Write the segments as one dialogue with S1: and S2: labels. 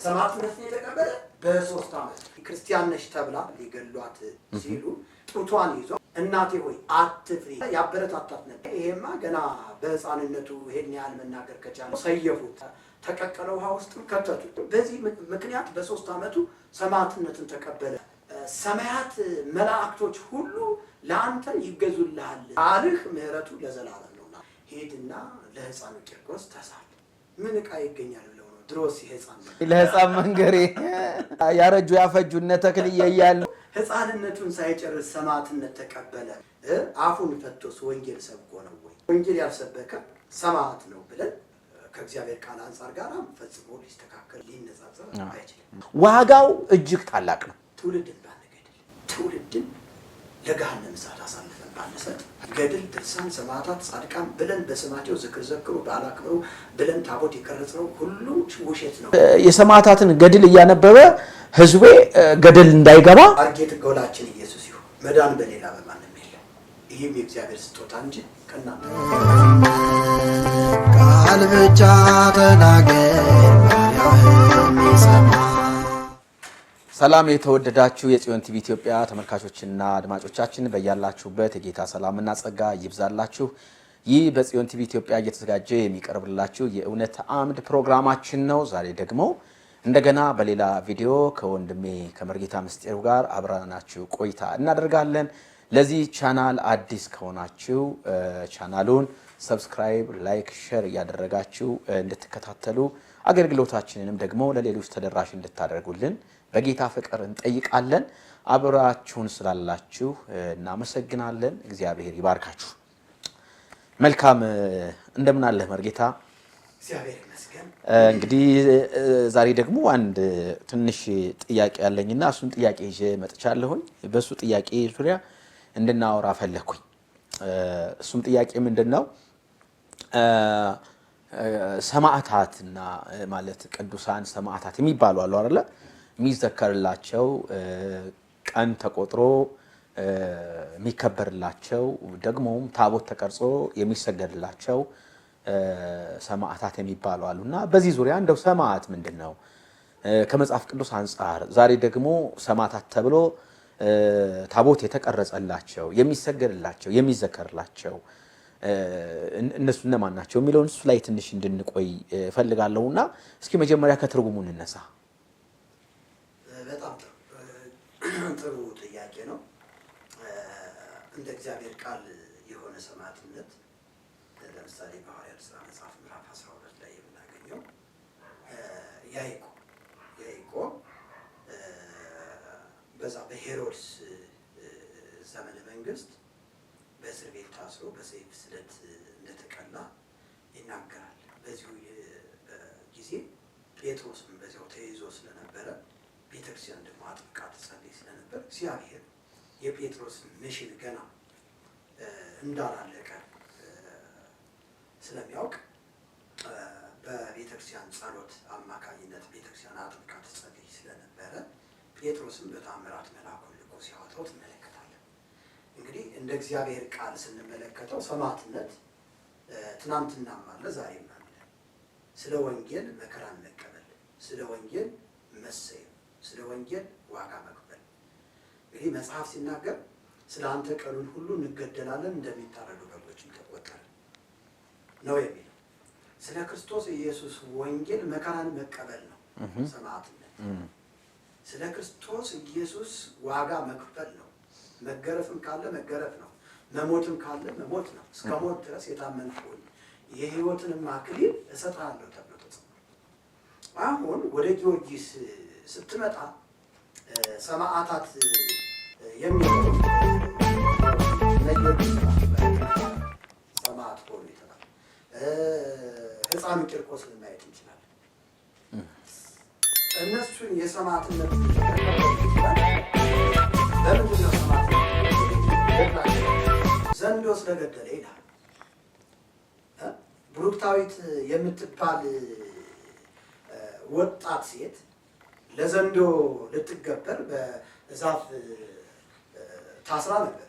S1: ሰማዕትነትን የተቀበለ በ3 ዓመት ክርስቲያን ነሽ ተብላ ሊገሏት ሲሉ ጡቷን ይዞ እናቴ ሆይ አትፍሪ ያበረታታት ነበር። ይሄማ ገና በሕፃንነቱ ይሄን ያህል መናገር ከቻለ ሰየፉት፣ ተቀቀለ ውሃ ውስጥ ከተቱት። በዚህ ምክንያት በ3 ዓመቱ ሰማዕትነትን ተቀበለ። ሰማያት መላእክቶች ሁሉ ለአንተ ይገዙልሃል፣ ቃልህ ምሕረቱ ለዘላለም ነውና ሄድና ለሕፃኑ ቂርቆስ ተሳል። ምን ዕቃ ይገኛል ብለው ነው ድሮስ ሕፃን
S2: ለሕፃን መንገሬ ያረጁ ያፈጁ እነ ተክልዬ እያሉ
S1: ሕፃንነቱን ሳይጨርስ ሰማዕትነት ተቀበለ። አፉን ፈቶስ ወንጌል ሰብኮ ነው ወይ? ወንጌል ያልሰበከ ሰማዕት ነው ብለን ከእግዚአብሔር ቃል አንፃር ጋር ፈጽሞ ሊስተካከል ሊነጻጸር አይችልም።
S2: ዋጋው እጅግ ታላቅ ነው።
S1: ትውልድን ባንገድል፣ ትውልድን ለገሃነመ እሳት አሳልፈን ባንሰጥ፣ ገድል፣ ድርሳን፣ ሰማዕታት፣ ጻድቃን ብለን በስማቸው ዝክር ዘክሩ በዓል አክብሩ ብለን ታቦት የቀረጽነው ሁሉ ውሸት ነው።
S2: የሰማዕታትን ገድል እያነበበ ህዝቤ ገደል እንዳይገባ
S1: አርጌት ጎላችን ኢየሱስ ይሁን። መዳን በሌላ በማንም የለም። ይህም የእግዚአብሔር ስጦታ እንጂ ከእናንተ
S3: ቃል ብቻ ተናገር ባሪያህም ይሰማ።
S2: ሰላም የተወደዳችሁ የጽዮን ቲቪ ኢትዮጵያ ተመልካቾችና አድማጮቻችን በያላችሁበት የጌታ ሰላምና ጸጋ ይብዛላችሁ። ይህ በጽዮን ቲቪ ኢትዮጵያ እየተዘጋጀ የሚቀርብላችሁ የእውነት አምድ ፕሮግራማችን ነው። ዛሬ ደግሞ እንደገና በሌላ ቪዲዮ ከወንድሜ ከመርጌታ ምስጢሩ ጋር አብረናችሁ ቆይታ እናደርጋለን። ለዚህ ቻናል አዲስ ከሆናችሁ ቻናሉን ሰብስክራይብ፣ ላይክ፣ ሼር እያደረጋችሁ እንድትከታተሉ አገልግሎታችንንም ደግሞ ለሌሎች ተደራሽ እንድታደርጉልን በጌታ ፍቅር እንጠይቃለን። አብራችሁን ስላላችሁ እናመሰግናለን። እግዚአብሔር ይባርካችሁ። መልካም እንደምን አለህ መርጌታ?
S1: እግዚአብሔር ይመስገን።
S2: እንግዲህ ዛሬ ደግሞ አንድ ትንሽ ጥያቄ ያለኝና እሱን ጥያቄ ይዤ መጥቻለሁኝ። በሱ ጥያቄ ዙሪያ እንድናወራ ፈለኩኝ። እሱም ጥያቄ ምንድነው? ሰማዕታትና ማለት ቅዱሳን ሰማዕታት የሚባሉ አሉ አይደለ? የሚዘከርላቸው ቀን ተቆጥሮ የሚከበርላቸው ደግሞም ታቦት ተቀርጾ የሚሰገድላቸው ሰማዕታት የሚባሉ አሉና በዚህ ዙሪያ እንደው ሰማዕት ምንድነው ከመጽሐፍ ቅዱስ አንፃር? ዛሬ ደግሞ ሰማዕታት ተብሎ ታቦት የተቀረጸላቸው የሚሰገድላቸው የሚዘከርላቸው እነሱ እነማን ናቸው የሚለውን እሱ ላይ ትንሽ እንድንቆይ ፈልጋለሁና እስኪ መጀመሪያ ከትርጉሙ እንነሳ።
S1: በጣም ጥሩ ጥያቄ ነው። እንደ እግዚአብሔር ቃል የሆነ ሰማዕትነት ለምሳሌ በሐዋርያት ሥራ መጽሐፍ ምዕራፍ 12 ላይ የምናገኘው ያዕቆብ በዛ በሄሮድስ ዘመነ መንግስት በእስር ቤት ታስሮ በሰይፍ ስለት እንደተቀላ ይናገራል። በዚሁ ጊዜ ጴጥሮስም በዚያው ተይዞ ስለነበረ ቤተክርስቲያን ደግሞ አጥብቃ ትጸልይ ስለነበር እግዚአብሔር የጴጥሮስ ሚሽን ገና እንዳላለቀ ስለሚያውቅ በቤተክርስቲያን ጸሎት አማካኝነት ቤተክርስቲያን አጥብቃ ትጸልይ ስለነበረ ጴጥሮስም በተአምራት መልአኩን ልኮ ሲያወጣው ትመለከታለን። እንግዲህ እንደ እግዚአብሔር ቃል ስንመለከተው ሰማዕትነት ትናንትናም አለ ዛሬም አለ። ስለ ወንጌል መከራን መቀበል፣ ስለ ወንጌል መሰየም፣ ስለ ወንጌል ዋጋ መክፈል። እንግዲህ መጽሐፍ ሲናገር ስለ አንተ ቀኑን ሁሉ እንገደላለን እንደሚታረዱ በጎችም ተቆጠርን ነው የሚለው። ስለ ክርስቶስ ኢየሱስ ወንጌል መከራን መቀበል ነው ሰማዕትነት። ስለ ክርስቶስ ኢየሱስ ዋጋ መክፈል ነው። መገረፍም ካለ መገረፍ ነው፣ መሞትም ካለ መሞት ነው። እስከ ሞት ድረስ የታመንክ ሆይ የሕይወትንም አክሊል እሰጥሃለሁ ተብሎ ተጽፏል። አሁን ወደ ጊዮርጊስ ስትመጣ ሰማዕታት የሚሆኑት ለጊዮርጊስ ሰማዕት ሆኑ ይተባል። ሕፃኑ ቂርቆስን ማየት እንችላለን። እነሱን የሰማዕትነት ለምንድን ነው ሰማዕትነት ዘንዶ ስለገደለ ይላል። ብሩክታዊት የምትባል ወጣት ሴት ለዘንዶ ልትገበር በዛፍ ታስራ ነበር።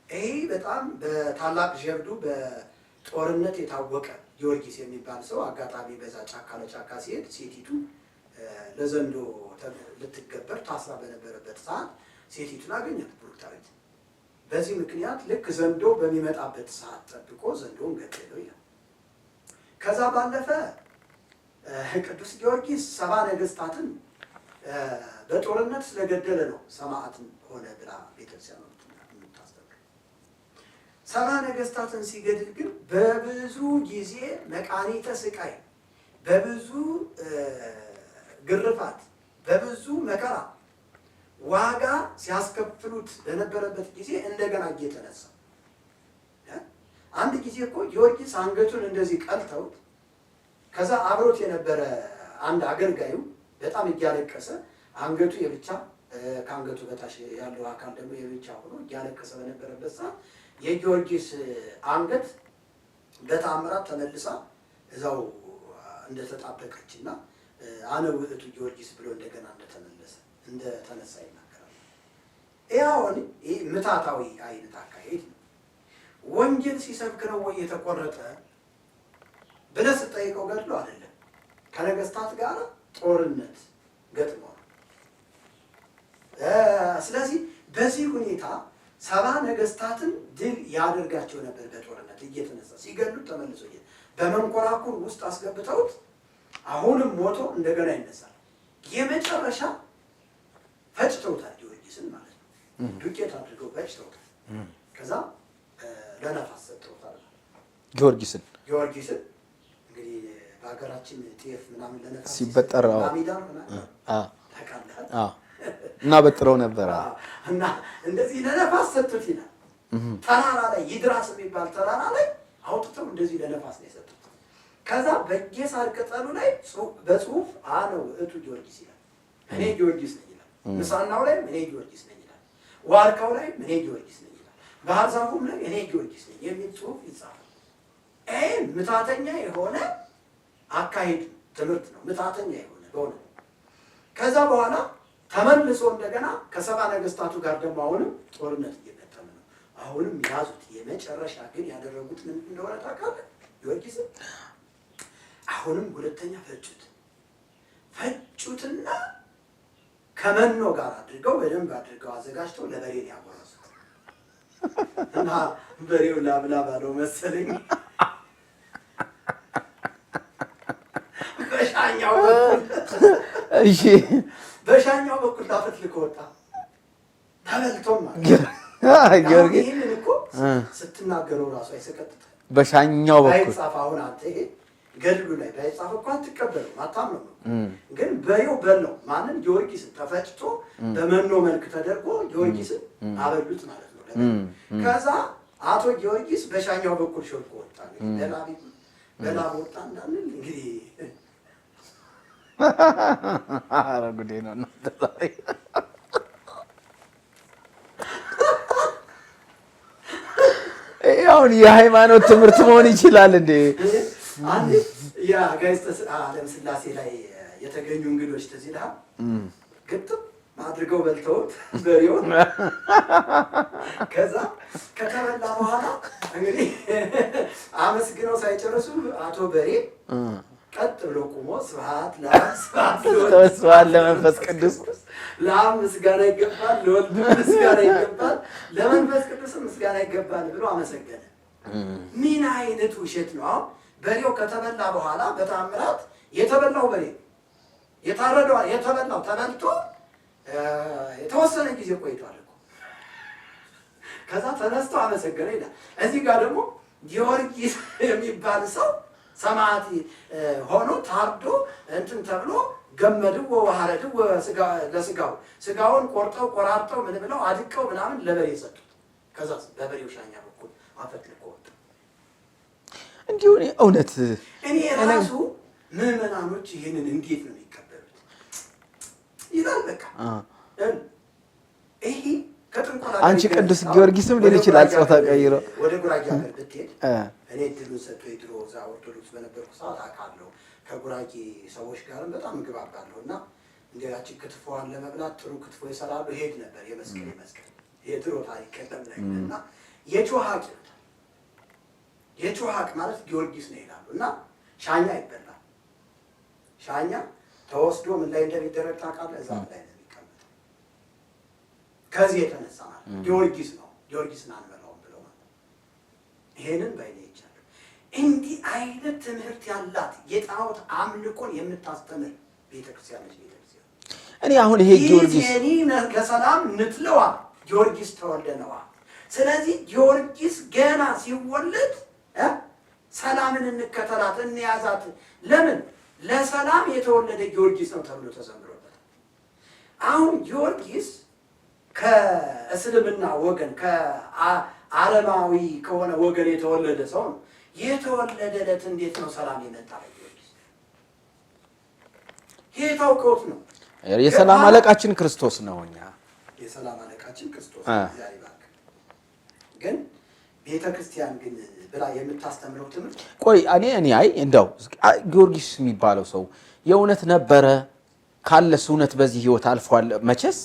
S1: ይሄ በጣም በታላቅ ጀብዱ በጦርነት የታወቀ ጊዮርጊስ የሚባል ሰው አጋጣሚ በዛ ጫካ ለጫካ ሲሄድ ሴቲቱ ለዘንዶ ልትገበር ታስራ በነበረበት ሰዓት ሴቲቱን አገኛት ብሩክታዊት። በዚህ ምክንያት ልክ ዘንዶ በሚመጣበት ሰዓት ጠብቆ ዘንዶን ገደለው ይላል። ከዛ ባለፈ ቅዱስ ጊዮርጊስ 70 ነገስታትን በጦርነት ስለገደለ ነው ሰማዕት ሆነ ብላ ቤተክርስቲያን የምታስተምረው። 70 ነገስታትን ሲገድል ግን በብዙ ጊዜ መቃኒተ ስቃይ፣ በብዙ ግርፋት፣ በብዙ መከራ ዋጋ ሲያስከፍሉት በነበረበት ጊዜ እንደገና እየተነሳ አንድ ጊዜ እኮ ጊዮርጊስ አንገቱን እንደዚህ ቀልተውት ከዛ አብሮት የነበረ አንድ አገልጋዩ በጣም እያለቀሰ አንገቱ የብቻ ከአንገቱ በታች ያለው አካል ደግሞ የብቻ ሆኖ እያለቀሰ በነበረበት ሰዓት የጊዮርጊስ አንገት በተአምራት ተመልሳ እዛው እንደተጣበቀችና አነ ውእቱ ጊዮርጊስ ብሎ እንደገና እንደተነሳ ይናገራል። ያውን ይህ ምታታዊ አይነት አካሄድ ነው። ወንጌል ሲሰብክ ነው ወይ የተቆረጠ ብለህ ስጠይቀው ገድሎ አይደለም፣ ከነገስታት ጋር ጦርነት ገጥሞ ነው። ስለዚህ በዚህ ሁኔታ 70 ነገስታትን ድል ያደርጋቸው ነበር። በጦርነት እየተነሳ ሲገሉት ተመልሶ በመንኮራኩር ውስጥ አስገብተውት አሁንም ሞቶ እንደገና ይነሳል። የመጨረሻ ፈጭተውታል ጊዮርጊስን ማለት ነው። ዱቄት አድርገው ፈጭተውታል። ከዛ ለነፋስ ሰጥተውታል ጊዮርጊስን እንግዲህ በሀገራችን ጤፍ ምናምን ለነፋስ
S2: ሲበጠር
S1: ማሚዳን ምናምን ታውቃለህ
S2: እና በጥረው ነበር
S1: እና እንደዚህ ለነፋስ ሰጥቶት ይላል። ተራራ ላይ ይድራስ የሚባል ተራራ ላይ አውጥተው እንደዚህ ለነፋስ ነው የሰጡት። ከዛ በጌሳር ቅጠሉ ላይ በጽሁፍ አነ ውእቱ ጊዮርጊስ ይላል። እኔ ጊዮርጊስ ነኝ ይላል። ምሳናው ላይ እኔ ጊዮርጊስ ነኝ ይላል። ዋርካው ላይ እኔ ጊዮርጊስ ነኝ ይላል። ባህር ዛፉም ላይ እኔ ጊዮርጊስ ነኝ የሚል ጽሁፍ ይጻፋል። ምታተኛ የሆነ አካሄድ ትምህርት ነው። ምታተኛ የሆነ በሆነ ከዛ በኋላ ተመልሶ እንደገና ከ70 ነገስታቱ ጋር ደግሞ አሁንም ጦርነት እየገጠመ ነው። አሁንም ያዙት። የመጨረሻ ግን ያደረጉት ምን እንደሆነ ታውቃለህ? ጊዮርጊስን አሁንም ሁለተኛ ፈጩትና ከመኖ ጋር አድርገው በደንብ አድርገው አዘጋጅተው ለበሬ ያጎረሱት እና በሬው ላብላ ባለው መሰለኝ በሻኛው በኩል ታፈትልኮ ወጣ። ተበልቶም ማለት ይህንን እኮ ስትናገረው ራሱ አይሰቀጥጥ።
S2: በሻኛው በኩል
S1: ባይጻፍ አሁን አንተ ይሄ ገድሉ ላይ ባይጻፍ እኮ አትቀበልም፣ አታምነው ነው። ግን በሬው በላው ማንን? ጊዮርጊስን። ተፈጭቶ በመኖ መልክ ተደርጎ ጊዮርጊስን አበሉት ማለት ነው። ከዛ አቶ ጊዮርጊስ በሻኛው በኩል ሾልኮ ወጣ። በላብ ወጣ እንዳንል እንግዲህ
S2: ኧረ ጉዴ ነው እናንተ ዛሬ። አሁን የሃይማኖት ትምህርት መሆን ይችላል እንዴ?
S1: አንድ የአጋዕዝተ ዓለም ሥላሴ ላይ የተገኙ እንግዶች ትዝ ይልሃል? ግጥም አድርገው በልተውት በሬውን። ከዛ ከተበላ በኋላ እንግዲህ አመስግነው ሳይጨርሱ አቶ በሬ ቀጥ ብሎ ቆሞ ስብሐት
S2: ለመንፈስ ቅዱስ፣
S1: ለአብ ምስጋና ይገባል፣ ለወልድ ምስጋና ይገባል፣ ለመንፈስ ቅዱስ ምስጋና ይገባል ብሎ አመሰገነ። ምን አይነት ውሸት ነው! አሁን በሬው ከተበላ በኋላ በታምራት የተበላው በሬ የተበላው ተበልቶ የተወሰነ ጊዜ ቆይቷል እኮ። ከዛ ተነስቶ አመሰገነ ይላል። እዚህ ጋር ደግሞ ጊዮርጊስ የሚባል ሰው ሰማዕት ሆኖ ታርዶ እንትን ተብሎ ገመድው ወሐረድው ስጋውን ቆራርጠው ምን ብለው አድቀው ምናምን ለበሬ ሰጡት። ከዛ በበሬው ሻኛ በኩል አፈትልኮ ወጣ።
S2: እንዲሁ እውነት
S1: እኔ ራሱ ምዕመናኖች ይህንን እንዴት ነው የሚቀበሉት ይላል። በቃ ይሄ ከጥንቆላ
S2: አንቺ ቅዱስ ጊዮርጊስም ሊል ይችላል። ጾታ ቀይሮ
S1: ወደ ጉራጌ ሀገር ብትሄድ እኔ ድሉን ሰጥቶ የድሮ እዛ ኦርቶዶክስ በነበርኩ ሰዓት አውቃለሁ። ከጉራጌ ሰዎች ጋርም በጣም እግባባለሁ እና እንዲያቺ ክትፎዋን ለመብላት ጥሩ ክትፎ ይሰራሉ። ሄድ ነበር የመስቀል የድሮ ታሪክ ቀደም ላይ እና የጮሃቅ ይሉታል። የጮሃቅ ማለት ጊዮርጊስ ነው ይላሉ። እና ሻኛ ይበላል። ሻኛ ተወስዶ ምን ላይ እንደሚደረግ ታውቃለህ? እዛ ላይ ነው የሚቀመጠው። ከዚህ የተነሳ ማለት ጊዮርጊስ ነው ጊዮርጊስን አንበላውም ብለው ማለት ይሄንን ባይኔ ይቻላል። እንዲህ አይነት ትምህርት ያላት የጣዖት አምልኮን የምታስተምር ቤተክርስቲያን ነች። ቤተክርስቲያን
S2: እኔ አሁን ይሄ ጊዮርጊስ
S1: እኔ ለሰላም ንትለዋ ጊዮርጊስ ተወልደነዋ። ስለዚህ ጊዮርጊስ ገና ሲወለድ ሰላምን እንከተላት እንያዛት። ለምን? ለሰላም የተወለደ ጊዮርጊስ ነው ተብሎ ተዘምሮበታል። አሁን ጊዮርጊስ ከእስልምና ወገን ከዓለማዊ ከሆነ ወገን የተወለደ ሰው ነው። የተወለደለት እንዴት ነው ሰላም የመጣ? ጊዮርጊስ ይሄ ታውቀውት ነው።
S2: የሰላም አለቃችን ክርስቶስ ነው። እኛ
S1: የሰላም አለቃችን ክርስቶስ ዛሬ ባክ ግን ቤተክርስቲያን ግን ብላ የምታስተምረው ትምህርት
S2: ቆይ እኔ እንደው ጊዮርጊስ የሚባለው ሰው የእውነት ነበረ ካለስ እውነት በዚህ ህይወት አልፏል? መቼስ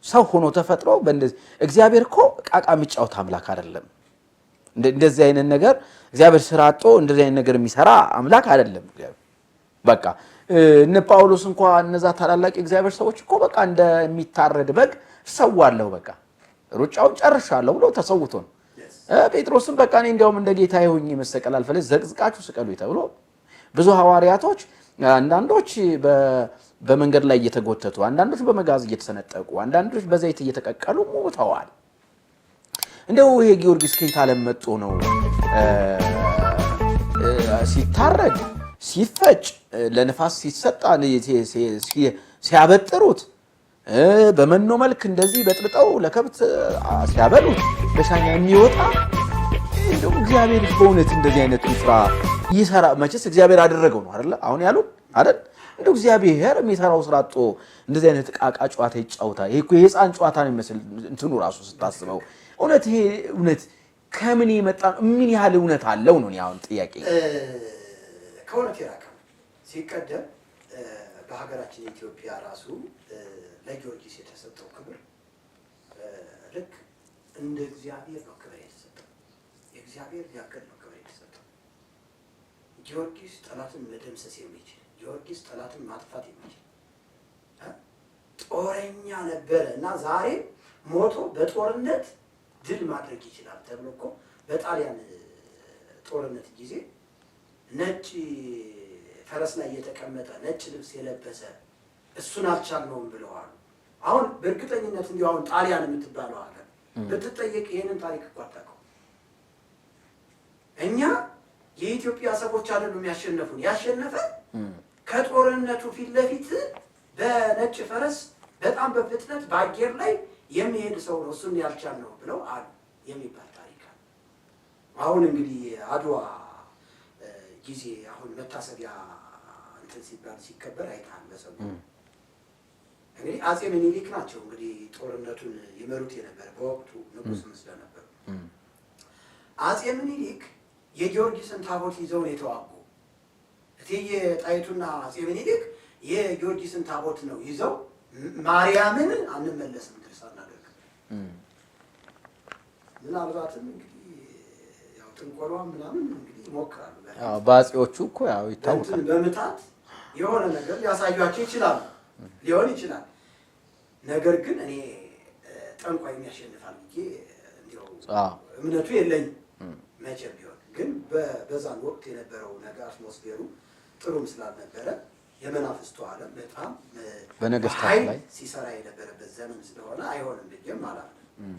S2: ሰው ሆኖ ተፈጥሮ በእንደዚህ እግዚአብሔር እኮ ቃቃ የሚጫወት አምላክ አይደለም። እንደዚህ አይነት ነገር እግዚአብሔር ስራ አጦ እንደዚህ አይነት ነገር የሚሰራ አምላክ አይደለም። በቃ እነ ጳውሎስ እንኳን እነዛ ታላላቅ እግዚአብሔር ሰዎች እኮ በቃ እንደሚታረድ በግ ሰዋለሁ በቃ ሩጫውን ጨርሻለሁ ብሎ ተሰውቶ ነው። ጴጥሮስም በቃ እኔ እንዲያውም እንደ ጌታ ይሁኝ መሰቀል አልፈልግ ዘቅዝቃችሁ ስቀሉ ተብሎ ብዙ ሐዋርያቶች አንዳንዶች በመንገድ ላይ እየተጎተቱ፣ አንዳንዶች በመጋዝ እየተሰነጠቁ፣ አንዳንዶች በዘይት እየተቀቀሉ ሞተዋል። እንደው ይሄ ጊዮርጊስ ከየት ዓለም መጥቶ ነው ሲታረድ ሲፈጭ ለነፋስ ሲሰጣ ሲያበጥሩት በመኖ መልክ እንደዚህ በጥብጠው ለከብት ሲያበሉት በሻኛ የሚወጣ እንደው እግዚአብሔር በእውነት እንደዚህ አይነት ስራ ይሰራ? መቼስ እግዚአብሔር አደረገው ነው አይደል? አሁን ያሉት አይደል? እንደው እግዚአብሔር የሚሰራው ስራ አጥቶ እንደዚህ አይነት ቃቃ ጨዋታ ይጫወታል። ይሄ እኮ የህፃን ጨዋታ ነው የሚመስል እንትኑ ራሱ ስታስበው እውነት ይሄ እውነት ከምን የመጣ ምን ያህል እውነት አለው ነው አሁን ጥያቄ።
S1: ከእውነት የራቀ ሲቀደም በሀገራችን ኢትዮጵያ ራሱ ለጊዮርጊስ የተሰጠው ክብር ልክ እንደ እግዚአብሔር ነው ክብር የተሰጠው። የእግዚአብሔር ያክል ነው ክብር የተሰጠው። ጊዮርጊስ ጠላትን መደምሰስ የሚችል ጊዮርጊስ ጠላትን ማጥፋት የሚችል ጦረኛ ነበረ እና ዛሬ ሞቶ በጦርነት ድል ማድረግ ይችላል ተብሎ እኮ በጣሊያን ጦርነት ጊዜ ነጭ ፈረስ ላይ የተቀመጠ ነጭ ልብስ የለበሰ እሱን አልቻልነውም ብለዋል። አሁን በእርግጠኝነት እንዲሁ አሁን ጣሊያን የምትባለው ሀገር ብትጠየቅ ይሄንን ታሪክ እኮ አታውቀው። እኛ የኢትዮጵያ ሰዎች አይደሉም ያሸነፉን። ያሸነፈ ከጦርነቱ ፊት ለፊት በነጭ ፈረስ በጣም በፍጥነት በአየር ላይ የሚሄድ ሰው ነው እሱን ያልቻልነው ብለው አሉ የሚባል ታሪክ አለ። አሁን እንግዲህ አድዋ ጊዜ አሁን መታሰቢያ እንትን ሲባል ሲከበር አይታል በሰው እንግዲህ አጼ ምኒልክ ናቸው እንግዲህ ጦርነቱን ይመሩት የነበረ በወቅቱ ንጉስም ስለነበሩ አጼ ምኒልክ የጊዮርጊስን ታቦት ይዘው የተዋጉ። እቴጌ ጣይቱና አጼ ምኒልክ የጊዮርጊስን ታቦት ነው ይዘው ማርያምን አንመለስም ድረስ አናደርግ። ምናልባትም እንግዲህ ያው ጥንቆሏ ምናምን እንግዲህ ይሞክራሉ።
S2: በአጼዎቹ እኮ ያው ይታወቃል
S1: በምታት የሆነ ነገር ሊያሳዩአቸው ይችላሉ ሊሆን ይችላል። ነገር ግን እኔ ጠንቋይ የሚያሸንፋል ብዬ እንዲያው እምነቱ የለኝም መቼም ቢሆን። ግን በዛን ወቅት የነበረው ነገር አትሞስፌሩ ጥሩም ስላልነበረ የመናፍስቱ ዓለም በጣም
S2: በነገስታት ላይ
S1: ሲሰራ የነበረበት ዘመን ስለሆነ አይሆንም ብዬም አላምንም።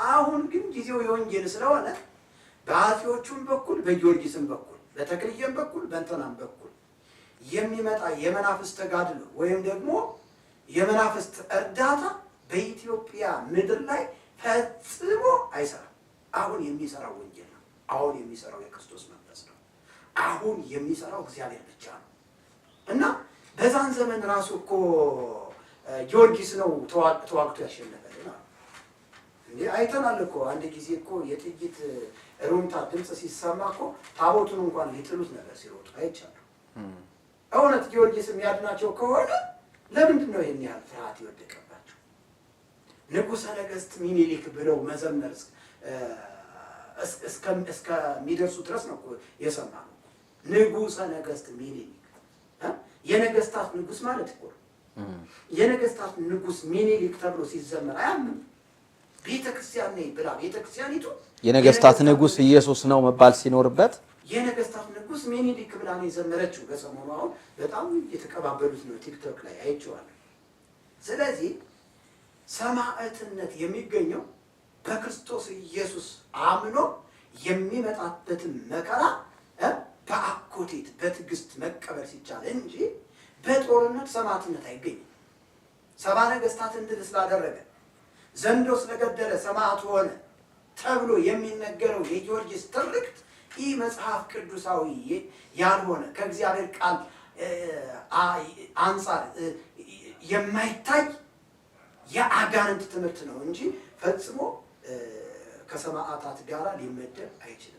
S1: አሁን ግን ጊዜው የወንጌል ስለሆነ በአጼዎቹም በኩል በጊዮርጊስም በኩል በተክልዬም በኩል በእንትናም በኩል የሚመጣ የመናፍስት ተጋድሎ ወይም ደግሞ የመናፍስት እርዳታ በኢትዮጵያ ምድር ላይ ፈጽሞ አይሰራም። አሁን የሚሰራው ወንጌል ነው። አሁን የሚሰራው የክርስቶስ መንፈስ ነው። አሁን የሚሰራው እግዚአብሔር ብቻ ነው እና በዛን ዘመን ራሱ እኮ ጊዮርጊስ ነው ተዋግቶ ያሸነፈልን እንዴ አይተናል እኮ። አንድ ጊዜ እኮ የጥይት ሩምታ ድምፅ ሲሰማ እኮ ታቦቱን እንኳን ሊጥሉት ነበር ሲሮጡ አይቻለሁ። እውነት ጊዮርጊስ የሚያድናቸው ከሆነ ለምንድን ነው ይህን ያህል ፍርሃት የወደቀባቸው? ንጉሠ ነገሥት ሚኒሊክ ብለው መዘመር እስከሚደርሱ ድረስ ነው የሰማነው። ንጉሠ ነገሥት ሚኒሊክ የነገስታት ንጉስ ማለት እኮ ነው። የነገስታት ንጉስ ሚኒሊክ ተብሎ ሲዘመር አያምንም። ቤተክርስቲያን ነኝ ብላ ቤተክርስቲያኒቱ
S2: የነገስታት ንጉስ ኢየሱስ ነው መባል ሲኖርበት
S1: የነገስታት ንጉስ ሚኒሊክ ብላ ነው የዘመረችው። በሰሞኑ አሁን በጣም የተቀባበሉት ነው፣ ቲክቶክ ላይ አይቼዋለሁ። ስለዚህ ሰማዕትነት የሚገኘው በክርስቶስ ኢየሱስ አምኖ የሚመጣበትን መከራ በአኮቴት በትዕግስት መቀበል ሲቻል እንጂ በጦርነት ሰማዕትነት አይገኝም። 70 ነገስታትን ድል ስላደረገ ዘንዶ ስለገደለ ሰማዕት ሆነ ተብሎ የሚነገረው የጊዮርጊስ ትርክት ይህ መጽሐፍ ቅዱሳዊ ያልሆነ ከእግዚአብሔር ቃል አንጻር የማይታይ የአጋንንት ትምህርት ነው እንጂ ፈጽሞ ከሰማዕታት ጋር ሊመደብ አይችልም።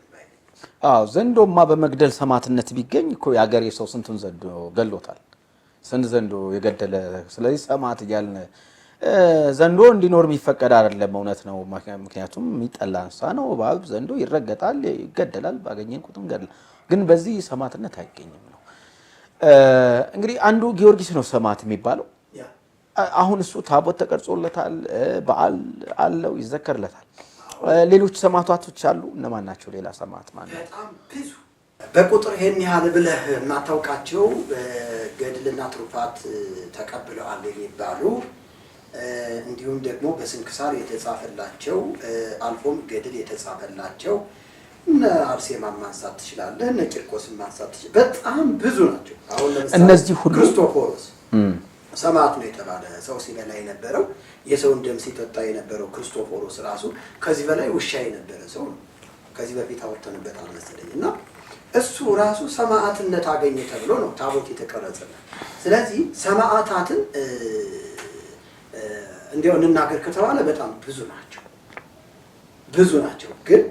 S2: ዘንዶማ በመግደል ሰማዕትነት ቢገኝ እኮ የአገሬ ሰው ስንቱን ዘንዶ ገሎታል። ስንት ዘንዶ የገደለ። ስለዚህ ሰማዕት እያልን ዘንዶ እንዲኖር የሚፈቀድ አይደለም። እውነት ነው። ምክንያቱም የሚጠላ እንስሳ ነው። እባብ ዘንዶ ይረገጣል፣ ይገደላል። ባገኘን ቁጥም ገድል ግን በዚህ ሰማዕትነት አይገኝም ነው። እንግዲህ አንዱ ጊዮርጊስ ነው ሰማዕት የሚባለው። አሁን እሱ ታቦት ተቀርጾለታል፣ በዓል አለው፣ ይዘከርለታል። ሌሎች ሰማዕታቶች አሉ። እነማን ናቸው? ሌላ ሰማዕት ማለት
S1: በጣም ብዙ በቁጥር ይሄን ያህል ብለህ የማታውቃቸው ገድልና ትሩፋት ተቀብለዋል የሚባሉ እንዲሁም ደግሞ በስንክሳር የተጻፈላቸው አልፎም ገድል የተጻፈላቸው እነ አርሴማን ማንሳት ትችላለህ። እነ ቂርቆስን ማንሳት ትችላለህ። በጣም ብዙ ናቸው። አሁን ለምሳሌ
S2: እነዚህ ሁሉ
S1: ክርስቶፎሮስ ሰማዕት ነው የተባለ ሰው ሲበላ የነበረው የሰውን ደም ሲጠጣ የነበረው ክርስቶፎሮስ ራሱ ከዚህ በላይ ውሻ የነበረ ሰው ነው። ከዚህ በፊት አወርተንበታል መሰለኝ። እና እሱ ራሱ ሰማዕትነት አገኘ ተብሎ ነው ታቦት የተቀረጸለት። ስለዚህ ሰማዕታትን እንዲያው እንናገር ከተባለ በጣም ብዙ ናቸው። ግን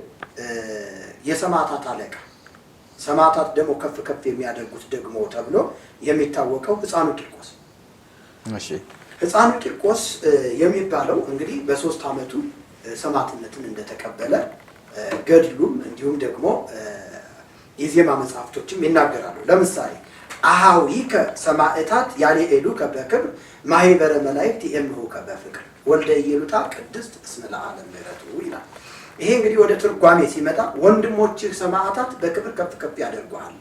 S1: የሰማዕታት አለቃ ሰማዕታት ደግሞ ከፍ ከፍ የሚያደርጉት ደግሞ ተብሎ የሚታወቀው ሕፃኑ ቂርቆስ።
S2: እሺ
S1: ሕፃኑ ቂርቆስ የሚባለው እንግዲህ በ3 ዓመቱ ሰማዕትነትን እንደተቀበለ ገድሉም እንዲሁም ደግሞ የዜማ መጽሐፍቶችም ይናገራሉ። ለምሳሌ አሃዊከ ሰማዕታት ያልኤሉከ በክብር ማህበረ መላእክት የምሁከ በፍቅር ወልደ ኢየሉጣ ቅድስት እስመ ለዓለም ምሕረቱ ይላል። ይሄ እንግዲህ ወደ ትርጓሜ ሲመጣ ወንድሞችህ ሰማዕታት በክብር ከፍ ከፍ ያደርጉሃል፣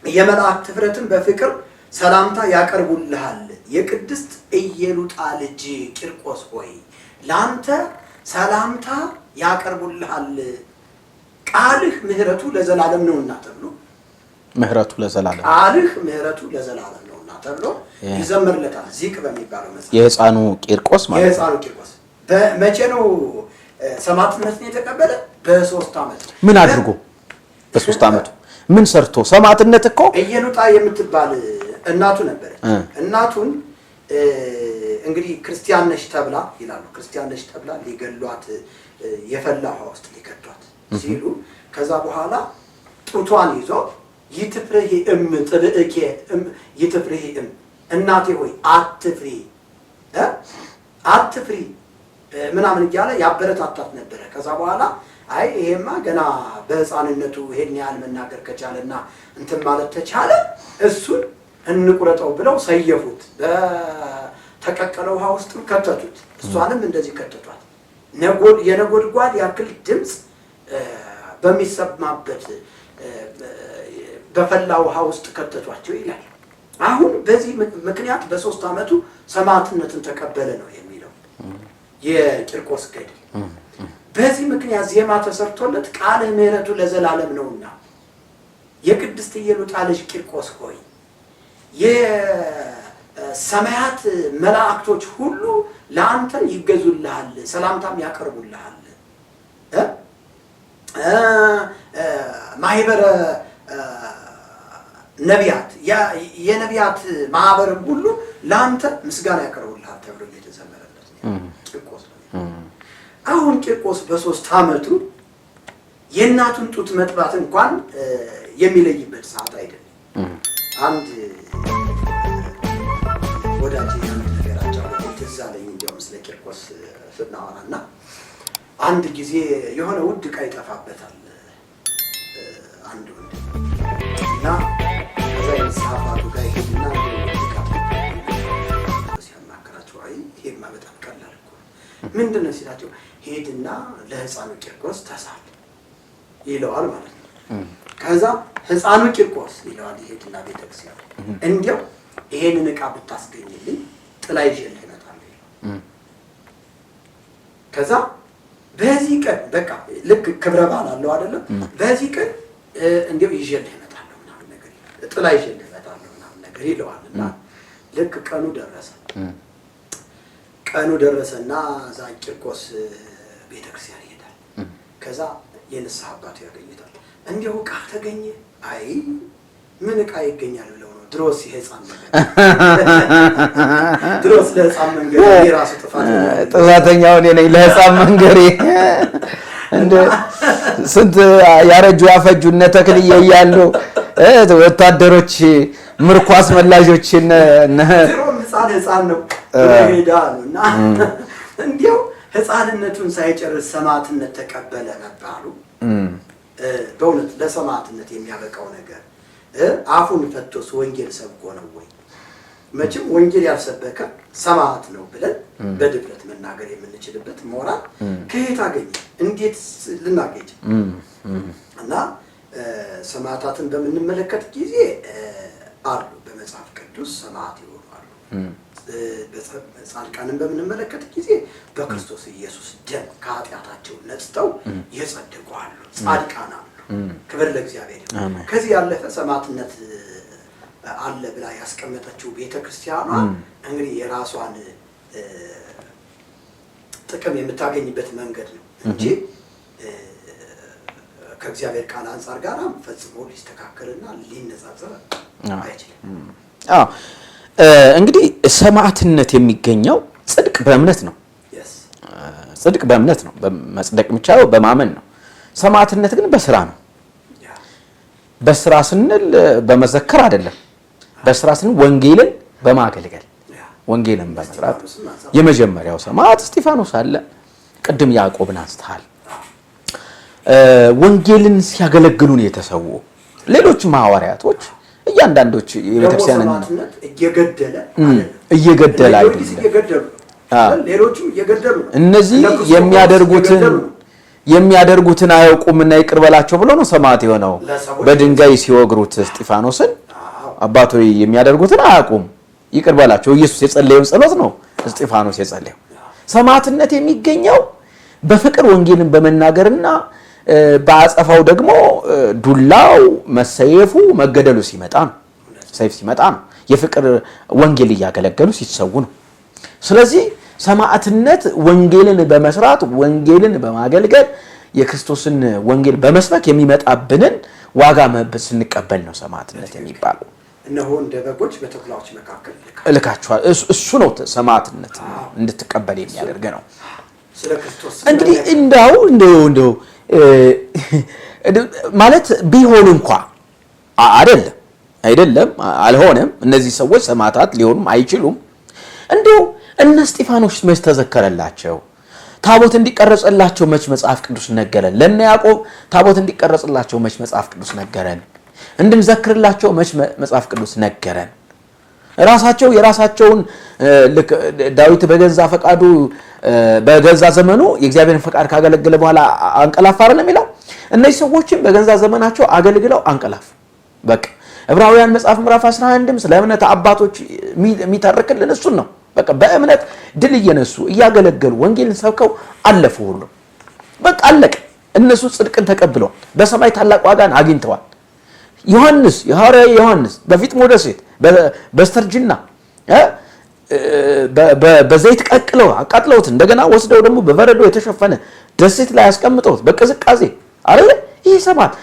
S1: የመላእክት ኅብረትን በፍቅር ሰላምታ ያቀርቡልሃል። የቅድስት ኢየሉጣ ልጅ ቂርቆስ ሆይ ላንተ ሰላምታ ያቀርቡልሃል፣ ቃልህ ምህረቱ ለዘላለም ነውና ተብሎ
S2: ምህረቱ ለዘላለም
S1: ቃልህ ምህረቱ ለዘላለም ነውና ተብሎ ይዘመርለታል። ዚቅ በሚባለው መጽሐፍ
S2: የሕፃኑ ቂርቆስ ማለት ነው።
S1: የሕፃኑ ቂርቆስ በመቼ ነው ሰማዕትነትን የተቀበለ? በ3 ዓመት።
S2: ምን አድርጎ? በ3 ዓመቱ ምን ሰርቶ? ሰማዕትነት እኮ
S1: ኢየሉጣ የምትባል እናቱ ነበረች። እናቱን እንግዲህ ክርስቲያን ነሽ ተብላ ይላሉ። ክርስቲያን ነሽ ተብላ ሊገሏት የፈላ ውሃ ውስጥ ሊከቷት ሲሉ ከዛ በኋላ ጡቷን ይዞ ይትፍርሂ ጥብእኬ ይትፍርሂ እናቴ ሆይ አትፍሪ አትፍሪ ምናምን እያለ ያበረታታት ነበረ። ከዛ በኋላ አይ ይሄማ ገና በሕፃንነቱ ይሄን ያህል መናገር ከቻለና እንትን ማለት ተቻለ እሱን እንቁረጠው ብለው ሰየፉት። በተቀቀለ ውሃ ውስጥም ከተቱት። እሷንም እንደዚህ ከተቷት። የነጎድጓድ ያክል ድምፅ በሚሰማበት በፈላ ውሃ ውስጥ ከተቷቸው ይላል። አሁን በዚህ ምክንያት በ3 ዓመቱ ሰማዕትነትን ተቀበለ ነው የሚለው የቂርቆስ ገድል። በዚህ ምክንያት ዜማ ተሰርቶለት ቃለ ምህረቱ ለዘላለም ነውና የቅድስት ኢየሉጣ ልጅ ቂርቆስ ሆይ የሰማያት መላእክቶች ሁሉ ለአንተ ይገዙልሃል፣ ሰላምታም ያቀርቡልሃል። ማህበረ ነቢያት የነቢያት ማህበርም ሁሉ ለአንተ ምስጋና ያቀርቡልሃል ተብሎ እየተዘመረለት ቂርቆስ ነው። አሁን ቂርቆስ በ3 ዓመቱ የእናቱን ጡት መጥባት እንኳን የሚለይበት ሰዓት አይደለም። አንድ ወዳጅ ነገራቸው ትዝ አለኝ። እንዲያውም ስለ ቂርቆስ ስናወራና አንድ ጊዜ የሆነ ውድ ዕቃ ይጠፋበታል አንድ ወንድ እና ከንስሐ አባቱ ጋር ይሄድና ሲያማክራቸው አይ ይሄማ በጣም ቀላል እኮ ምንድን ነው ሲላቸው ሄድና ለሕፃኑ ቂርቆስ ተሳል ይለዋል ማለት ነው። ከዛ ሕፃኑ ቂርቆስ ይለዋል ይሄድና ቤተክርስቲያን እንዲያው ይሄንን ዕቃ ብታስገኝልኝ ጥላ ይዤልህ እመጣለሁ ይለዋል። ከዛ በዚህ ቀን በቃ ልክ ክብረ በዓል አለው አይደለም በዚህ ቀን እንዲያው ይዤልህ እመጣለሁ ምናምን ነገር ጥላ ይዤልህ እመጣለሁ ምናምን ነገር ይለዋል። እና ልክ ቀኑ ደረሰና እዛ ቂርቆስ ቤተክርስቲያን ይሄዳል። ከዛ የንስሐ አባቱ ያገኙታል። እንዲያው ዕቃ ተገኘ? አይ ምን ዕቃ ይገኛል ብለው ነው ድሮስ የሕፃን መንገድ ድሮስ ለሕፃን መንገድ የራሱ
S2: ጥፋተኛው እኔ ነኝ ለሕፃን መንገሬ እንደ ስንት ያረጁ ያፈጁ እነ ተክልዬ እያሉ ወታደሮች ምርኮ አስመላጆችን
S1: ሕፃን ነው ሄዳሉና እንዲያው ሕፃንነቱን ሳይጨርስ ሰማዕትነት ተቀበለ መባሉ በእውነት ለሰማዕትነት የሚያበቃው ነገር አፉን ፈቶስ ወንጌል ሰብኮ ነው ወይ? መቼም ወንጌል ያልሰበከ ሰማዕት ነው ብለን በድፍረት መናገር የምንችልበት ሞራል ከየት አገኘ? እንዴት ልናገኝ? እና ሰማዕታትን በምንመለከት ጊዜ አሉ በመጽሐፍ ቅዱስ ሰማዕት ይሆኑ አሉ። ጻድቃንን በምንመለከት ጊዜ በክርስቶስ ኢየሱስ ደም ከኃጢአታቸው ነጽተው የጸደቁ አሉ፣ ጻድቃን አሉ። ክብር ለእግዚአብሔር። ከዚህ ያለፈ ሰማዕትነት አለ ብላ ያስቀመጠችው ቤተክርስቲያኗ እንግዲህ የራሷን ጥቅም የምታገኝበት መንገድ ነው እንጂ ከእግዚአብሔር ቃል አንጻር ጋር ፈጽሞ ሊስተካከልና ሊነጻጸር አይችልም።
S2: እንግዲህ ሰማዕትነት የሚገኘው ጽድቅ በእምነት ነው። ጽድቅ በእምነት ነው። መጽደቅ የሚቻለው በማመን ነው። ሰማዕትነት ግን በስራ ነው። በስራ ስንል በመዘከር አይደለም። በስራ ስንል ወንጌልን በማገልገል ወንጌልን በመስራት የመጀመሪያው ሰማዕት እስጢፋኖስ አለ። ቅድም ያዕቆብን አንስተሃል። ወንጌልን ሲያገለግሉ ነው የተሰዉ። ሌሎችም ሐዋርያቶች እያንዳንዶች የቤተክርስቲያንን እየገደለ አይደለም።
S1: ሌሎችም እየገደሉ ነው።
S2: እነዚህ የሚያደርጉትን አያውቁምና ይቅር በላቸው ብሎ ነው ሰማዕት የሆነው። በድንጋይ ሲወግሩት እስጢፋኖስን አባቶ የሚያደርጉትን አያውቁም ይቅር በላቸው። ኢየሱስ የጸለየው ጸሎት ነው እስጢፋኖስ የጸለየው። ሰማዕትነት የሚገኘው በፍቅር ወንጌልን በመናገርና በአጸፋው ደግሞ ዱላው መሰየፉ መገደሉ ሲመጣ ነው። ሰይፍ ሲመጣ ነው። የፍቅር ወንጌል እያገለገሉ ሲሰዉ ነው። ስለዚህ ሰማዕትነት ወንጌልን በመስራት ወንጌልን በማገልገል የክርስቶስን ወንጌል በመስበክ የሚመጣብንን ዋጋ ስንቀበል ነው ሰማዕትነት የሚባለው።
S1: እነሆ እንደ በጎች በተኩላዎች መካከል
S2: እልካችኋል። እሱ ነው ሰማዕትነት እንድትቀበል የሚያደርግ ነው።
S1: ስለ ክርስቶስ
S2: እንግዲህ እንደው ማለት ቢሆን እንኳ አይደለም አልሆነም። እነዚህ ሰዎች ሰማዕታት ሊሆኑም አይችሉም። እንደው እነ እስጢፋኖስ መች ተዘከረላቸው? ታቦት እንዲቀረጽላቸው መች መጽሐፍ ቅዱስ ነገረን? ለነ ያዕቆብ ታቦት እንዲቀረጽላቸው መች መጽሐፍ ቅዱስ ነገረን? እንድንዘክርላቸው መች መጽሐፍ ቅዱስ ነገረን? ራሳቸው የራሳቸውን ዳዊት በገዛ ፈቃዱ በገዛ ዘመኑ የእግዚአብሔርን ፈቃድ ካገለገለ በኋላ አንቀላፋ አይደለም የሚለው። እነዚህ ሰዎችም በገዛ ዘመናቸው አገልግለው አንቀላፉ። በቃ ዕብራውያን መጽሐፍ ምዕራፍ 11ም ስለ እምነት አባቶች የሚተርክልን እሱን ነው። በቃ በእምነት ድል እየነሱ እያገለገሉ ወንጌልን ሰብከው አለፉ ሁሉ። በቃ አለቀ። እነሱ ጽድቅን ተቀብለዋል። በሰማይ ታላቅ ዋጋን አግኝተዋል። የሐዋርያው ዮሐንስ በፊጥሞ ደሴት በስተርጅና በዘይት ቀቅለው አቃጥለውት እንደገና ወስደው ደግሞ በበረዶ የተሸፈነ ደሴት ላይ ያስቀምጠውት በቅዝቃዜ አይደል? ይሄ ሰማዕት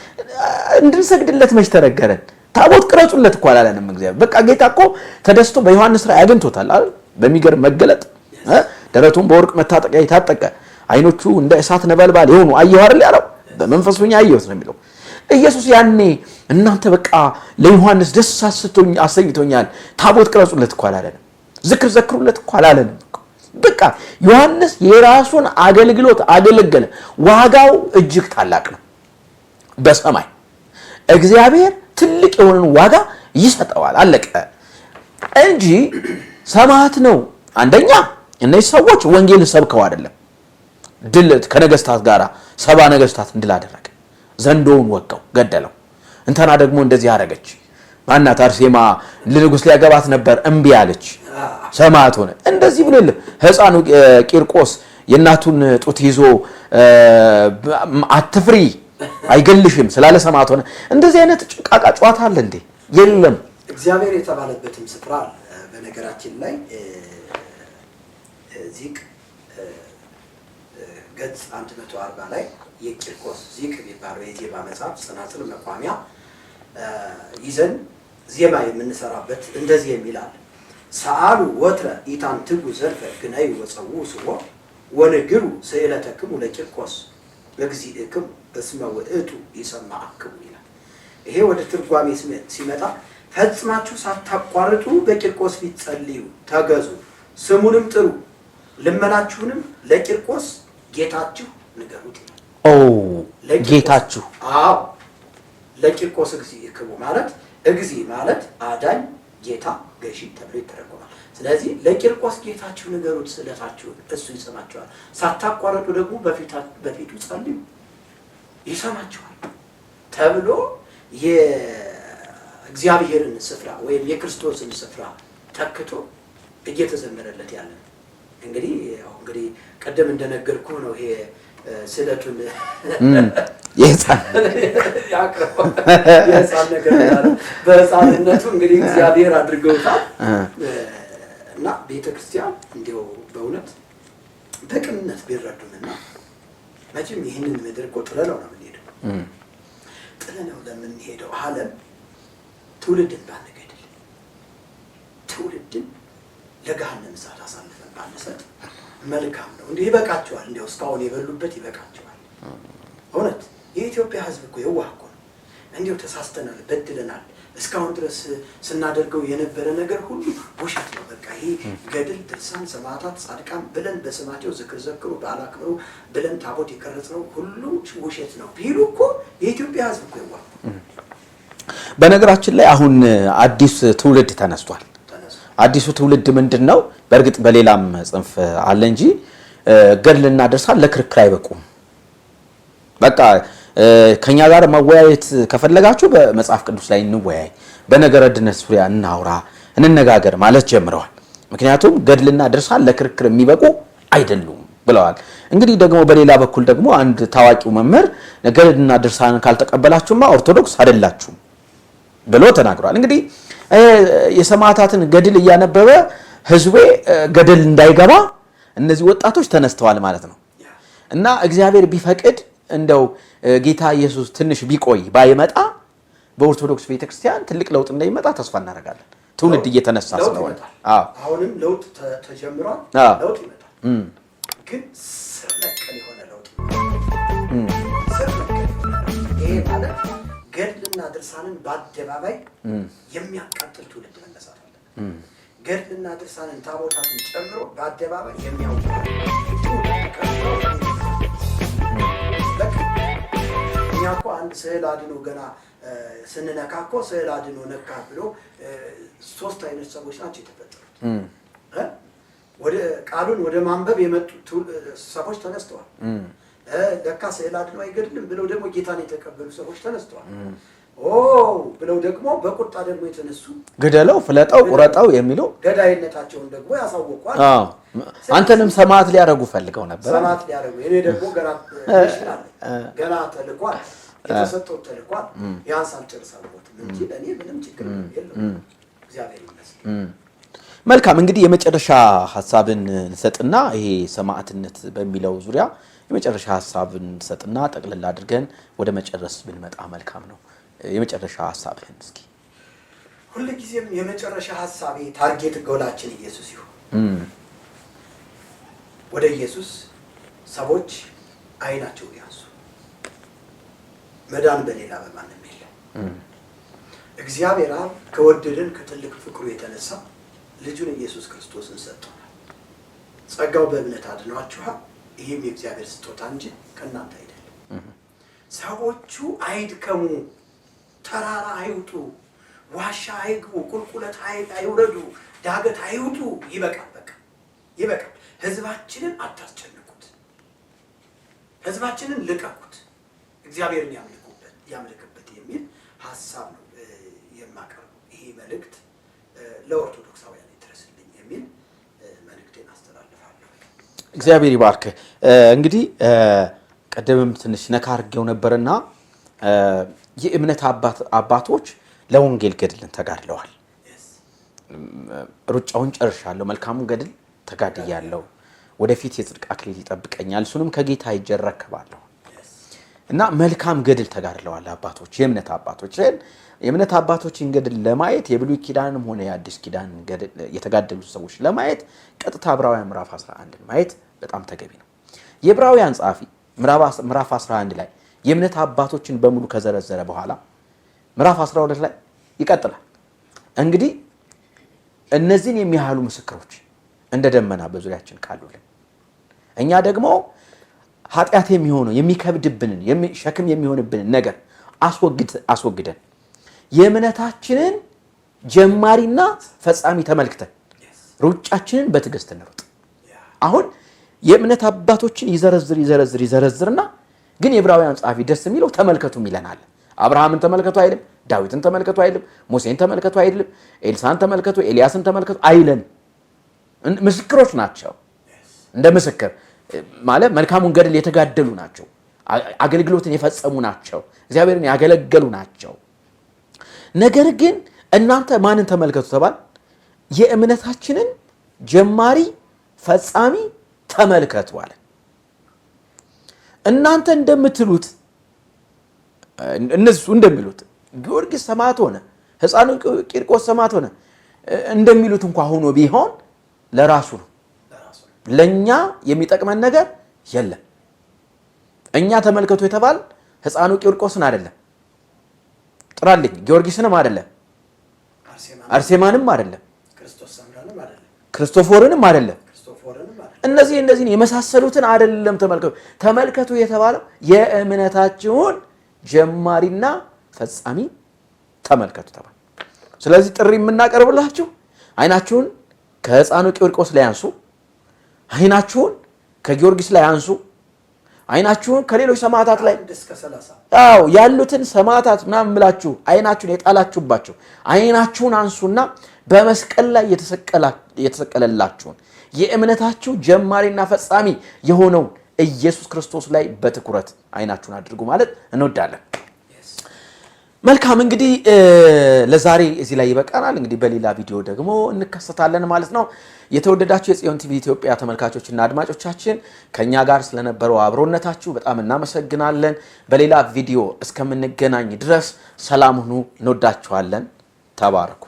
S2: እንድንሰግድለት መች ተነገረን? ታቦት ቅረጹለት እኮ አላለንም እግዚአብሔር። በቃ ጌታ እኮ ተደስቶ በዮሐንስ ላይ አግኝቶታል አይደል? በሚገርም መገለጥ ደረቱን በወርቅ መታጠቂያ የታጠቀ አይኖቹ እንደ እሳት ነበልባል የሆኑ አየሁ አይደል ያለው። በመንፈሱኛ አየሁት ነው የሚለው ኢየሱስ። ያኔ እናንተ በቃ ለዮሐንስ ደስ አሰኝቶኛል ታቦት ቅረጹለት እኮ አላለንም። ዝክር ዘክሩለት እኮ አላለንም። በቃ ዮሐንስ የራሱን አገልግሎት አገለገለ። ዋጋው እጅግ ታላቅ ነው። በሰማይ እግዚአብሔር ትልቅ የሆነን ዋጋ ይሰጠዋል። አለቀ እንጂ ሰማዕት ነው። አንደኛ እነዚህ ሰዎች ወንጌልን ሰብከው አይደለም። ድል ከነገስታት ጋር 70 ነገስታትን ድል አደረገ። ዘንዶውን ወጋው፣ ገደለው። እንተና ደግሞ እንደዚህ አደረገች። ማናት አርሴማ ለንጉስ ሊያገባት ነበር፣ እምቢ አለች፣ ሰማዕት ሆነ። እንደዚህ ብሎ ሕፃኑ ቂርቆስ የእናቱን ጡት ይዞ አትፍሪ አይገልሽም ስላለ ሰማዕት ሆነ። እንደዚህ አይነት ጭቃቃ ጨዋታ አለ እንዴ? የለም።
S1: እግዚአብሔር የተባለበትም ስፍራ በነገራችን ላይ ዚቅ ገጽ 140 ላይ የቂርቆስ ዚቅ የሚባለው የዜማ መጽሐፍ ጽናጽል መቋሚያ ይዘን ዜማ የምንሰራበት እንደዚህ የሚላል ሰአሉ ወትረ ኢታንትጉ ዘርፈ ግናይ ወፀው ስዎ ወነግሩ ስእለተክሙ ለቂርቆስ እግዚእክሙ እስመ ውእቱ ይሰማዕክሙ ይላል። ይሄ ወደ ትርጓሜ ሲመጣ ፈጽማችሁ ሳታቋርጡ በቂርቆስ ፊት ጸልዩ፣ ተገዙ፣ ስሙንም ጥሩ፣ ልመናችሁንም ለቂርቆስ ጌታችሁ ንገሩት ይላል።
S2: ጌታችሁ
S1: ለቂርቆስ እግዚእክሙ ማለት እግዚ ማለት አዳኝ፣ ጌታ፣ ገዢ ተብሎ ይተረጎማል። ስለዚህ ለቂርቆስ ጌታችሁ ንገሩት ስለታችሁን፣ እሱ ይሰማችኋል። ሳታቋርጡ ደግሞ በፊቱ ጸልዩ፣ ይሰማችኋል ተብሎ የእግዚአብሔርን ስፍራ ወይም የክርስቶስን ስፍራ ተክቶ እየተዘመረለት ያለ ነው። እንግዲህ ቀደም እንደነገርኩ ነው። ይሄ ስለቱን
S2: የህፃን
S1: ነገር በህፃንነቱ እንግዲህ እግዚአብሔር አድርገውታል እና ቤተክርስቲያን እንዲያው በእውነት በቅንነት ቢረዱንና መቼም ይህንን ምድር እኮ ጥለነው ነው የምንሄደው። ጥለነው ለምንሄደው ዓለም ትውልድን ባንገድል፣ ትውልድን ለገሃነመ እሳት አሳልፈን ባንሰጥ መልካም ነው። እንዲህ ይበቃቸዋል። እንዲያው እስካሁን የበሉበት ይበቃቸዋል። እውነት የኢትዮጵያ ሕዝብ እኮ የዋህ እኮ ነው። እንዲያው ተሳስተናል፣ በድለናል። እስካሁን ድረስ ስናደርገው የነበረ ነገር ሁሉ ውሸት ነው። በቃ ይሄ ገድል፣ ድርሳን፣ ሰማዕታት፣ ጻድቃን ብለን በስማቸው ዝክር ዘክሩ፣ በዓል አክብሩ ብለን ታቦት የቀረጽነው ሁሉ ውሸት ነው ቢሉ እኮ የኢትዮጵያ ሕዝብ እኮ የዋህ።
S2: በነገራችን ላይ አሁን አዲስ ትውልድ ተነስቷል። አዲሱ ትውልድ ምንድነው? በእርግጥ በሌላም ጽንፍ አለ እንጂ ገድልና ድርሳን ለክርክር አይበቁም። በቃ ከኛ ጋር መወያየት ከፈለጋችሁ በመጽሐፍ ቅዱስ ላይ እንወያይ፣ በነገረ ድነት ዙሪያ እናውራ፣ እንነጋገር ማለት ጀምረዋል። ምክንያቱም ገድልና ድርሳን ለክርክር የሚበቁ አይደሉም ብለዋል። እንግዲህ ደግሞ በሌላ በኩል ደግሞ አንድ ታዋቂው መምህር ገድልና ድርሳንን ካልተቀበላችሁማ ኦርቶዶክስ አይደላችሁም ብሎ ተናግሯል። እንግዲህ የሰማዕታትን ገድል እያነበበ ህዝቤ ገድል እንዳይገባ እነዚህ ወጣቶች ተነስተዋል ማለት ነው። እና እግዚአብሔር ቢፈቅድ እንደው ጌታ ኢየሱስ ትንሽ ቢቆይ ባይመጣ በኦርቶዶክስ ቤተክርስቲያን ትልቅ ለውጥ እንደሚመጣ ተስፋ እናደርጋለን። ትውልድ እየተነሳ ስለሆነ
S1: አሁንም ለውጥ ተጀምሯል። ለውጥ ይመጣል፣ ግን ስር ነቀል የሆነ ለውጥ። ስር ነቀል ይሄ ማለት ገድልና ድርሳንን በአደባባይ የሚያቃጥል ትውልድ መነሳት አለ። ገድልና ድርሳንን ታቦታትን ጨምሮ በአደባባይ የሚያውቁ እኛ እኮ አንድ ስዕል አድኖ ገና ስንነካ እኮ ስዕል አድኖ ነካ ብሎ 3 አይነት ሰዎች ናቸው የተፈጠሩት። ወደ ቃሉን ወደ ማንበብ የመጡ ሰዎች ተነስተዋል። ለካ ስዕል አድኖ አይገድልም ብለው ደግሞ ጌታን የተቀበሉ ሰዎች ተነስተዋል። ብለው ደግሞ በቁጣ ደግሞ የተነሱ
S2: ግደለው፣ ፍለጠው፣ ቁረጠው የሚለው
S1: ገዳይነታቸውን ደግሞ ያሳወቋል።
S2: አንተንም ሰማዕት ሊያደርጉ ፈልገው ነበር።
S1: ሰማዕት ሊያደርጉ እኔ ደግሞ ገና ተልኳል፣ የተሰጠው ተልኳል። ያን ሳልጨርስ አልሞትም እንጂ ለእኔ ምንም ችግር የለም። እግዚአብሔር ይመስገን።
S2: መልካም እንግዲህ የመጨረሻ ሀሳብን እንሰጥና ይሄ ሰማዕትነት በሚለው ዙሪያ የመጨረሻ ሀሳብን እንሰጥና ጠቅልል አድርገን ወደ መጨረስ ብንመጣ መልካም ነው። የመጨረሻ ሀሳብህን እስኪ።
S1: ሁልጊዜም የመጨረሻ ሀሳቤ ታርጌት ጎላችን ኢየሱስ ይሁን። ወደ ኢየሱስ ሰዎች አይናቸው ያንሱ። መዳን በሌላ በማንም የለም። እግዚአብሔር አብ ከወደደን ከትልቅ ፍቅሩ የተነሳ ልጁን ኢየሱስ ክርስቶስን ሰጥቶናል። ጸጋው በእምነት አድኗችኋል። ይህም የእግዚአብሔር ስጦታ እንጂ ከእናንተ አይደለም። ሰዎቹ አይድከሙ፣ ተራራ አይውጡ፣ ዋሻ አይግቡ፣ ቁልቁለት አይውረዱ፣ ዳገት አይውጡ። ይበቃል፣ በቃ ይበቃል። ህዝባችንን አታስጨንቁት፣ ህዝባችንን ልቀቁት፣ እግዚአብሔርን ያምልክበት የሚል ሀሳብ ነው የማቀርበው። ይሄ መልእክት ለኦርቶዶክሳውያን ይድረስልኝ የሚል መልእክቴን አስተላልፋለሁ።
S2: እግዚአብሔር ይባርክ። እንግዲህ ቀደምም ትንሽ ነካ አድርጌው ነበርና የእምነት አባቶች ለወንጌል ገድልን ተጋድለዋል። ሩጫውን ጨርሻለሁ፣ መልካሙን ገድል ተጋድያለሁ፣ ወደፊት የጽድቅ አክሊል ይጠብቀኛል፣ እሱንም ከጌታ ይጀረከባለሁ እና መልካም ገድል ተጋድለዋል አባቶች፣ የእምነት አባቶች። የእምነት አባቶችን ገድል ለማየት የብሉይ ኪዳንም ሆነ የአዲስ ኪዳን ገድል የተጋደሉ ሰዎች ለማየት ቀጥታ ዕብራውያን ምዕራፍ 11 ማየት በጣም ተገቢ ነው። የዕብራውያን ጸሐፊ ምዕራፍ 11 ላይ የእምነት አባቶችን በሙሉ ከዘረዘረ በኋላ ምዕራፍ 12 ላይ ይቀጥላል። እንግዲህ እነዚህን የሚያህሉ ምስክሮች እንደ ደመና በዙሪያችን ካሉልን እኛ ደግሞ ኃጢአት የሚሆነው የሚከብድብንን ሸክም የሚሆንብንን ነገር አስወግደን የእምነታችንን ጀማሪና ፈጻሚ ተመልክተን ሩጫችንን በትዕግስት እንሩጥ። አሁን የእምነት አባቶችን ይዘረዝርና ግን የዕብራውያን ጸሐፊ ደስ የሚለው ተመልከቱ ይለናል። አብርሃምን ተመልከቱ አይልም፣ ዳዊትን ተመልከቱ አይልም፣ ሙሴን ተመልከቱ አይልም፣ ኤልሳን ተመልከቱ፣ ኤልያስን ተመልከቱ አይልም። ምስክሮች ናቸው። እንደ ምስክር ማለት መልካሙን ገድል የተጋደሉ ናቸው፣ አገልግሎትን የፈጸሙ ናቸው፣ እግዚአብሔርን ያገለገሉ ናቸው። ነገር ግን እናንተ ማንን ተመልከቱ ተባል? የእምነታችንን ጀማሪ ፈጻሚ ተመልከቱ አለ። እናንተ እንደምትሉት እነሱ እንደሚሉት ጊዮርጊስ ሰማዕት ሆነ፣ ሕፃኑ ቂርቆስ ሰማዕት ሆነ እንደሚሉት እንኳን ሆኖ ቢሆን ለራሱ ነው። ለኛ የሚጠቅመን ነገር የለም። እኛ ተመልከቱ የተባል ሕፃኑ ቂርቆስን አይደለም፣ ጥራልኝ ጊዮርጊስንም አይደለም፣ አርሴማንም አይደለም፣ ክርስቶፎርንም አይደለም፣ እነዚህን የመሳሰሉትን አይደለም ተመልከቱ የተባለው የእምነታችሁን ጀማሪና ፈጻሚ ተመልከቱ ተባለ። ስለዚህ ጥሪ የምናቀርብላችሁ አይናችሁን ከሕፃኑ ቂርቆስ ላይ አንሱ፣ አይናችሁን ከጊዮርጊስ ላይ አንሱ፣ አይናችሁን ከሌሎች ሰማዕታት ላይ ያሉትን ሰማዕታት ምናምን ብላችሁ አይናችሁን የጣላችሁባቸው አይናችሁን አንሱና በመስቀል ላይ የተሰቀለላችሁን የእምነታችሁ ጀማሪና ፈጻሚ የሆነውን ኢየሱስ ክርስቶስ ላይ በትኩረት አይናችሁን አድርጉ ማለት እንወዳለን። መልካም እንግዲህ ለዛሬ እዚህ ላይ ይበቃናል። እንግዲህ በሌላ ቪዲዮ ደግሞ እንከሰታለን ማለት ነው። የተወደዳችሁ የጽዮን ቲቪ ኢትዮጵያ ተመልካቾችና አድማጮቻችን ከኛ ጋር ስለነበረው አብሮነታችሁ በጣም እናመሰግናለን። በሌላ ቪዲዮ እስከምንገናኝ ድረስ ሰላም ሁኑ። እንወዳችኋለን። ተባረኩ።